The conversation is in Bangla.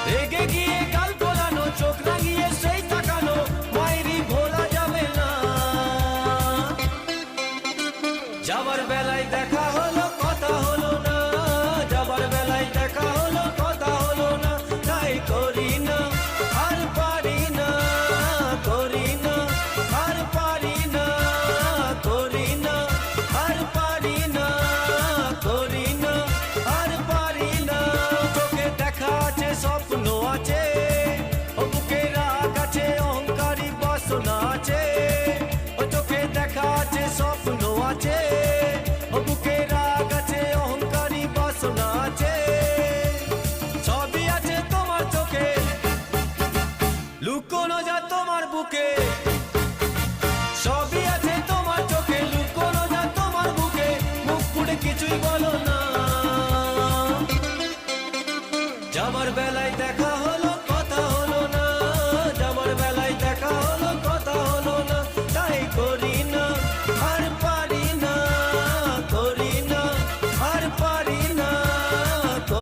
রেগে গিয়ে গাল ফোলানো, চোখ রাঙিয়ে সেই তাকানো, মায়েরই ভোলা যাবে না। যাবার বেলায় দেখা হলো কথা হলো না, যাবার বেলায় দেখা হলো কথা হলো না। তাই করি না আর পারি না, করি না আর পারি না, করি না আর পারি না, করি না আর পারি না। চোখে দেখা আছে স্বপ্ন আছে, ও বুকে রাগ আছে অহংকারী বাসনা আছে। ও চোখে দেখা আছে স্বপ্ন আছে, ও বুকে রাগ আছে অহংকারী বাসনা আছে। সবই আছে তোমার চোখে, লুকোনো যা তোমার বুকে। সবই আছে তোমার চোখে, লুকোনো যা তোমার বুকে। মুখ ফুটে কিছুই বলো না, যাবার বেলায় দেখা